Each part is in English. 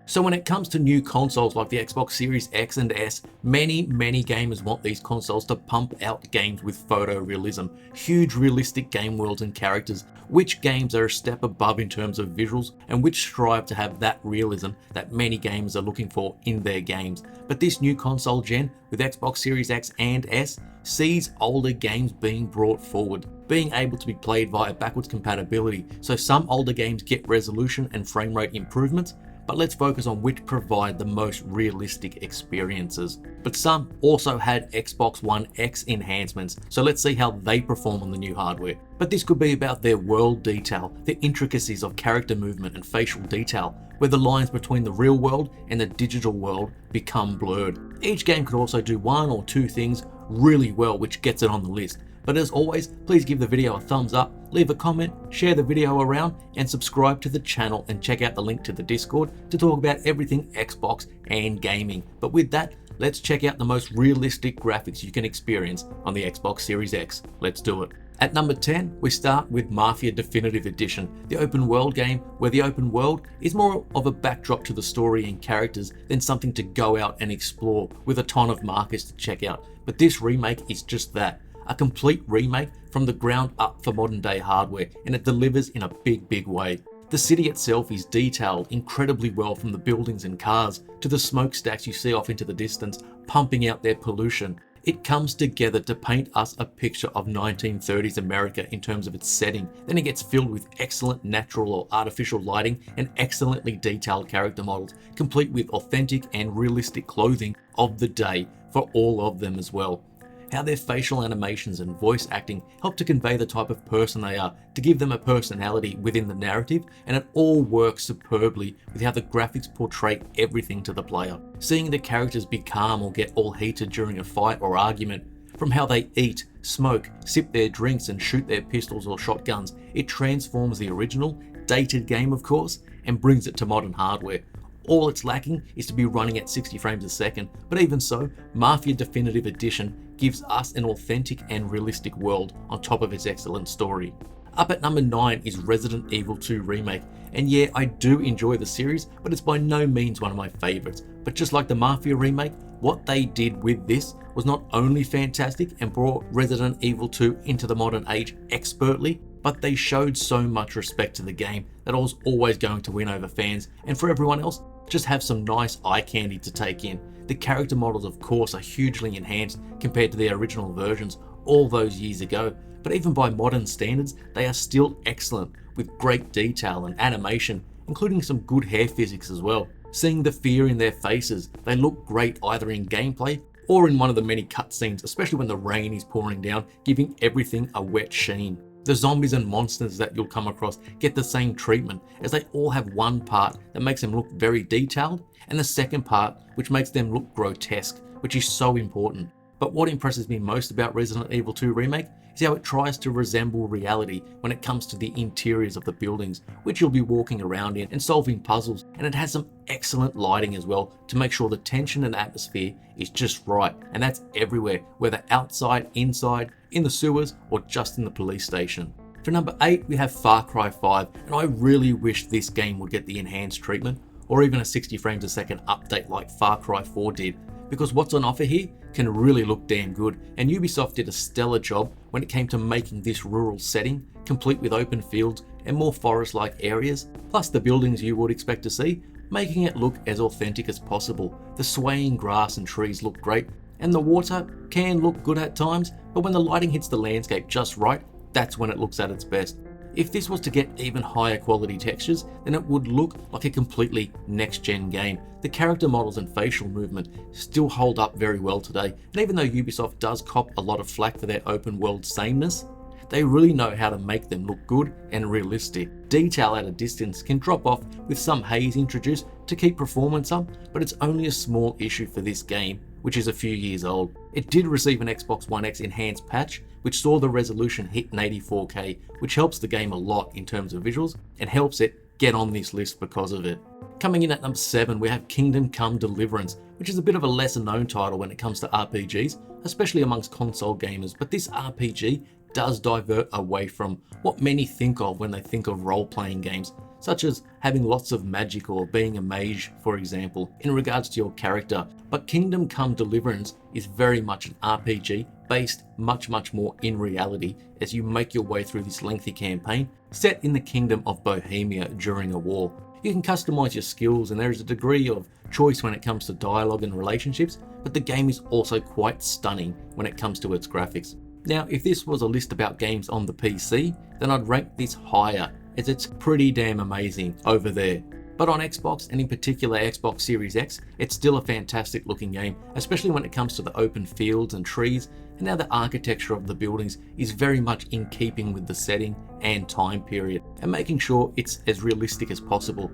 So when it comes to new consoles like the Xbox Series X and S, many gamers want these consoles to pump out games with photorealism, huge realistic game worlds and characters, which games are a step above in terms of visuals and which strive to have that realism that many gamers are looking for in their games. But this new console gen with Xbox Series X and S sees older games being brought forward, being able to be played via backwards compatibility, so some older games get resolution and frame rate improvements, but let's focus on which provide the most realistic experiences. But some also had Xbox One X enhancements, so let's see how they perform on the new hardware. But this could be about their world detail, the intricacies of character movement and facial detail, where the lines between the real world and the digital world become blurred. Each game could also do one or two things really well, which gets it on the list. But as always, please give the video a thumbs up, leave a comment, share the video around, and subscribe to the channel and check out the link to the Discord to talk about everything Xbox and gaming. But with that, let's check out the most realistic graphics you can experience on the Xbox Series X. Let's do it. At number 10, we start with MAFIA Definitive Edition, the open world game where the open world is more of a backdrop to the story and characters than something to go out and explore with a ton of markers to check out. But this remake is just that. A complete remake from the ground up for modern day hardware, and it delivers in a big way. The city itself is detailed incredibly well, from the buildings and cars to the smokestacks you see off into the distance pumping out their pollution. It comes together to paint us a picture of 1930s America in terms of its setting. Then it gets filled with excellent natural or artificial lighting and excellently detailed character models, complete with authentic and realistic clothing of the day for all of them as well. How their facial animations and voice acting help to convey the type of person they are, to give them a personality within the narrative, and it all works superbly with how the graphics portray everything to the player. Seeing the characters be calm or get all heated during a fight or argument, from how they eat, smoke, sip their drinks and shoot their pistols or shotguns, it transforms the original, dated game of course, and brings it to modern hardware. All it's lacking is to be running at 60 frames a second, but even so, MAFIA Definitive Edition gives us an authentic and realistic world on top of its excellent story. Up at number 9 is Resident Evil 2 Remake, and yeah, I do enjoy the series, but it's by no means one of my favourites. But just like the Mafia remake, what they did with this was not only fantastic and brought Resident Evil 2 into the modern age expertly, but they showed so much respect to the game that I was always going to win over fans, and for everyone else, just have some nice eye candy to take in. The character models of course are hugely enhanced compared to the original versions all those years ago, but even by modern standards they are still excellent, with great detail and animation, including some good hair physics as well. Seeing the fear in their faces, they look great either in gameplay or in one of the many cutscenes, especially when the rain is pouring down, giving everything a wet sheen. The zombies and monsters that you'll come across get the same treatment, as they all have one part that makes them look very detailed, and the second part which makes them look grotesque, which is so important. But what impresses me most about Resident Evil 2 Remake is how it tries to resemble reality when it comes to the interiors of the buildings, which you'll be walking around in and solving puzzles, and it has some excellent lighting as well to make sure the tension and atmosphere is just right, and that's everywhere, whether outside, inside, in the sewers, or just in the police station. For number 8 we have Far Cry 5, and I really wish this game would get the enhanced treatment or even a 60 frames a second update like Far Cry 4 did, because what's on offer here can really look damn good, and Ubisoft did a stellar job when it came to making this rural setting, complete with open fields and more forest-like areas, plus the buildings you would expect to see, making it look as authentic as possible. The swaying grass and trees look great, and the water can look good at times, but when the lighting hits the landscape just right, that's when it looks at its best. If this was to get even higher quality textures, then it would look like a completely next-gen game. The character models and facial movement still hold up very well today, and even though Ubisoft does cop a lot of flack for their open world sameness, they really know how to make them look good and realistic. Detail at a distance can drop off with some haze introduced to keep performance up, but it's only a small issue for this game, which is a few years old. It did receive an Xbox One X enhanced patch, which saw the resolution hit in 84K, which helps the game a lot in terms of visuals and helps it get on this list because of it. Coming in at number 7, we have Kingdom Come Deliverance, which is a bit of a lesser known title when it comes to RPGs, especially amongst console gamers, but this RPG does divert away from what many think of when they think of role-playing games, such as having lots of magic or being a mage, for example, in regards to your character. But Kingdom Come Deliverance is very much an RPG based much more in reality as you make your way through this lengthy campaign set in the Kingdom of Bohemia during a war. You can customize your skills and there is a degree of choice when it comes to dialogue and relationships, but the game is also quite stunning when it comes to its graphics. Now, if this was a list about games on the PC, then I'd rank this higher, as it's pretty damn amazing over there. But on Xbox, and in particular Xbox Series X, it's still a fantastic looking game, especially when it comes to the open fields and trees, and how the architecture of the buildings is very much in keeping with the setting and time period, and making sure it's as realistic as possible.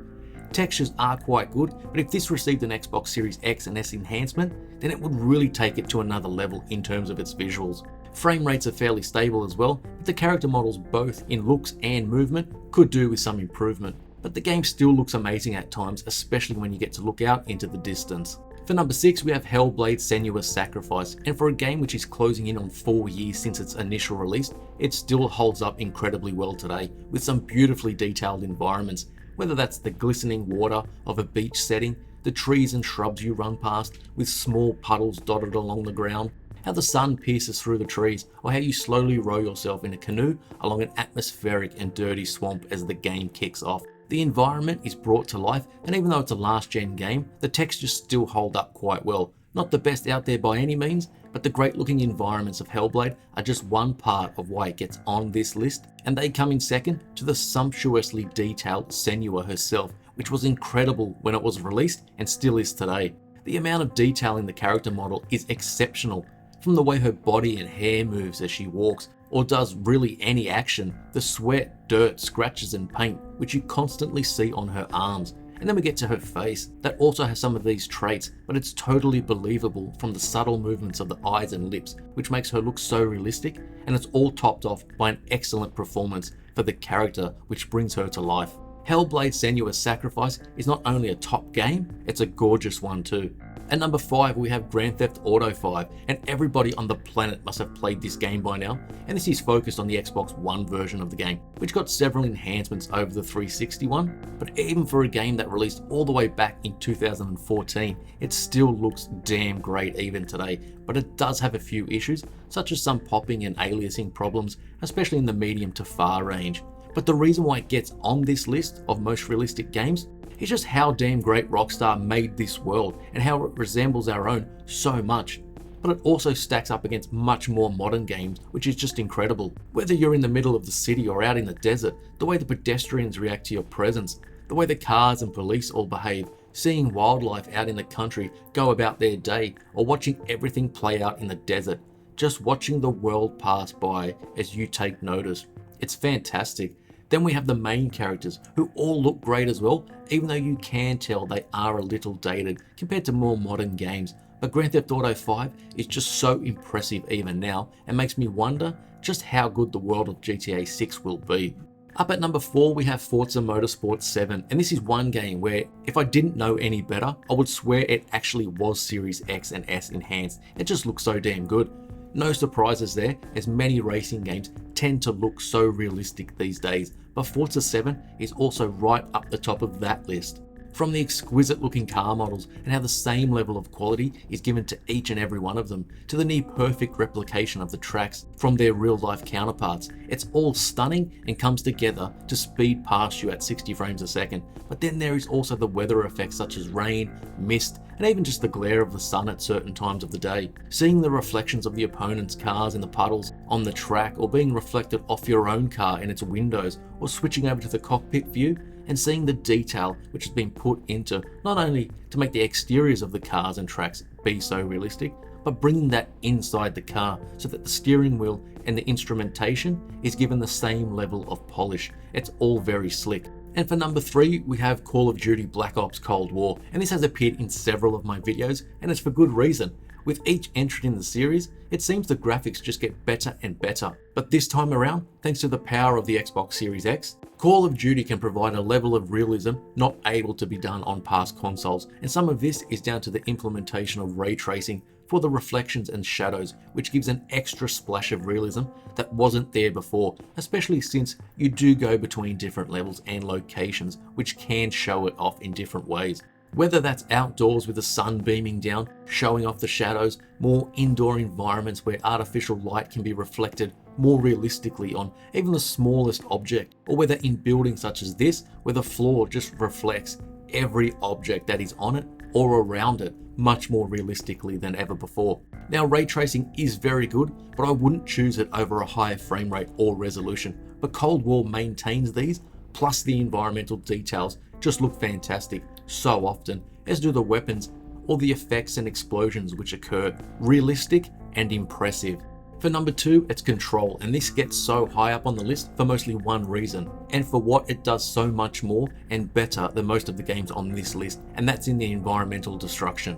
Textures are quite good, but if this received an Xbox Series X and S enhancement, then it would really take it to another level in terms of its visuals. Frame rates are fairly stable as well, but the character models both in looks and movement could do with some improvement. But the game still looks amazing at times, especially when you get to look out into the distance. For number 6, we have HELLBLADE: SENUA'S Sacrifice, and for a game which is closing in on 4 years since its initial release, it still holds up incredibly well today, with some beautifully detailed environments, whether that's the glistening water of a beach setting, the trees and shrubs you run past with small puddles dotted along the ground, how the sun pierces through the trees, or how you slowly row yourself in a canoe along an atmospheric and dirty swamp as the game kicks off. The environment is brought to life, and even though it's a last-gen game, the textures still hold up quite well. Not the best out there by any means, but the great-looking environments of HELLBLADE are just one part of why it gets on this list, and they come in second to the sumptuously detailed Senua herself, which was incredible when it was released and still is today. The amount of detail in the character model is exceptional, from the way her body and hair moves as she walks, or does really any action, the sweat, dirt, scratches and paint which you constantly see on her arms. And then we get to her face, that also has some of these traits, but it's totally believable from the subtle movements of the eyes and lips, which makes her look so realistic, and it's all topped off by an excellent performance for the character which brings her to life. HELLBLADE: SENUA'S Sacrifice is not only a top game, it's a gorgeous one too. At number 5, we have Grand Theft Auto 5, and everybody on the planet must have played this game by now, and this is focused on the Xbox One version of the game, which got several enhancements over the 360 one, but even for a game that released all the way back in 2014, it still looks damn great even today, but it does have a few issues, such as some popping and aliasing problems, especially in the medium to far range. But the reason why it gets on this list of most realistic games is just how damn great Rockstar made this world and how it resembles our own so much. But it also stacks up against much more modern games, which is just incredible. Whether you're in the middle of the city or out in the desert, the way the pedestrians react to your presence, the way the cars and police all behave, seeing wildlife out in the country go about their day, or watching everything play out in the desert, just watching the world pass by as you take notice. It's fantastic. Then we have the main characters, who all look great as well, even though you can tell they are a little dated compared to more modern games. But Grand Theft Auto 5 is just so impressive even now, and makes me wonder just how good the world of GTA 6 will be. Up at number 4, we have Forza Motorsport 7, and this is one game where, if I didn't know any better, I would swear it actually was Series X and S enhanced. It just looks so damn good. No surprises there, as many racing games tend to look so realistic these days, but Forza 7 is also right up the top of that list. From the exquisite looking car models and how the same level of quality is given to each and every one of them, to the near perfect replication of the tracks from their real life counterparts, it's all stunning and comes together to speed past you at 60 frames a second. But then there is also the weather effects such as rain, mist, and even just the glare of the sun at certain times of the day. Seeing the reflections of the opponent's cars in the puddles on the track, or being reflected off your own car in its windows, or switching over to the cockpit view, and seeing the detail which has been put into not only to make the exteriors of the cars and tracks be so realistic, but bringing that inside the car so that the steering wheel and the instrumentation is given the same level of polish. It's all very slick. And for number 3, we have Call of Duty Black Ops Cold War, and this has appeared in several of my videos, and it's for good reason. With each entry in the series, it seems the graphics just get better and better. But this time around, thanks to the power of the Xbox Series X, Call of Duty can provide a level of realism not able to be done on past consoles, and some of this is down to the implementation of ray tracing for the reflections and shadows, which gives an extra splash of realism that wasn't there before, especially since you do go between different levels and locations, which can show it off in different ways. Whether that's outdoors with the sun beaming down, showing off the shadows, more indoor environments where artificial light can be reflected more realistically on even the smallest object, or whether in buildings such as this, where the floor just reflects every object that is on it or around it much more realistically than ever before. Now, ray tracing is very good, but I wouldn't choose it over a higher frame rate or resolution. But Cold War maintains these, plus the environmental details just look fantastic so often, as do the weapons or the effects and explosions which occur, realistic and impressive. For number 2, it's Control, and this gets so high up on the list for mostly one reason, and for what it does so much more and better than most of the games on this list, and that's in the environmental destruction.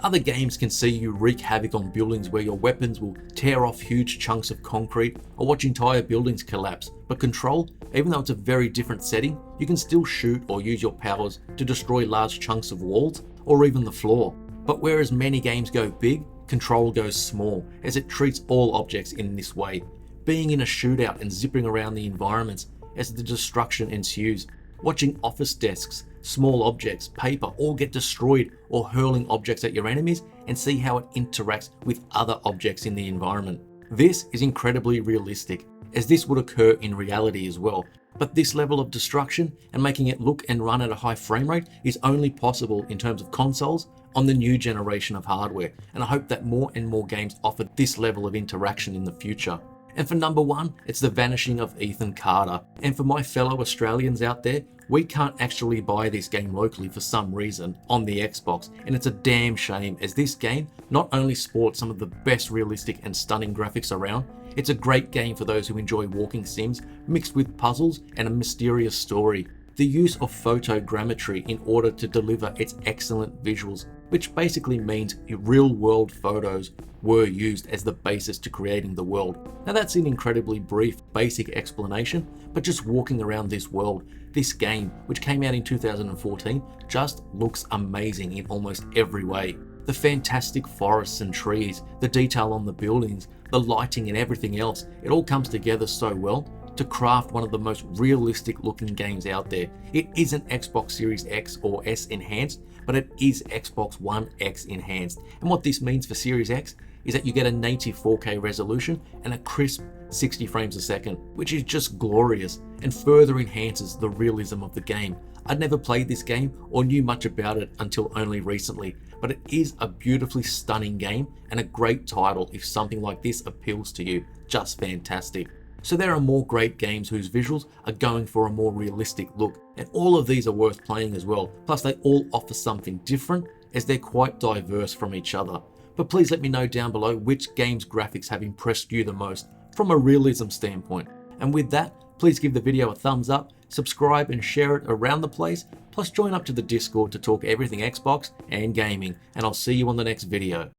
Other games can see you wreak havoc on buildings where your weapons will tear off huge chunks of concrete or watch entire buildings collapse, but Control, even though it's a very different setting, you can still shoot or use your powers to destroy large chunks of walls or even the floor. But whereas many games go big, Control goes small, as it treats all objects in this way, being in a shootout and zipping around the environments as the destruction ensues, watching office desks, small objects, paper all get destroyed, or hurling objects at your enemies and see how it interacts with other objects in the environment. This is incredibly realistic, as this would occur in reality as well, but this level of destruction and making it look and run at a high frame rate is only possible in terms of consoles on the new generation of hardware, and I hope that more and more games offer this level of interaction in the future. And for number 1, it's The Vanishing of Ethan Carter. And for my fellow Australians out there, we can't actually buy this game locally for some reason on the Xbox, and it's a damn shame, as this game not only sports some of the best realistic and stunning graphics around, it's a great game for those who enjoy walking sims mixed with puzzles and a mysterious story. The use of photogrammetry in order to deliver its excellent visuals, which basically means real-world photos were used as the basis to creating the world. Now that's an incredibly brief, basic explanation, but just walking around this world, this game, which came out in 2014, just looks amazing in almost every way. The fantastic forests and trees, the detail on the buildings, the lighting and everything else, it all comes together so well to craft one of the most realistic looking games out there. It isn't Xbox Series X or S enhanced, but it is Xbox One X enhanced. And what this means for Series X is that you get a native 4K resolution and a crisp 60 frames a second, which is just glorious and further enhances the realism of the game. I'd never played this game or knew much about it until only recently, but it is a beautifully stunning game and a great title if something like this appeals to you. Just fantastic. So there are more great games whose visuals are going for a more realistic look, and all of these are worth playing as well. Plus they all offer something different, as they're quite diverse from each other. But please let me know down below which games' graphics have impressed you the most from a realism standpoint. And with that, please give the video a thumbs up, subscribe and share it around the place, plus join up to the Discord to talk everything Xbox and gaming, and I'll see you on the next video.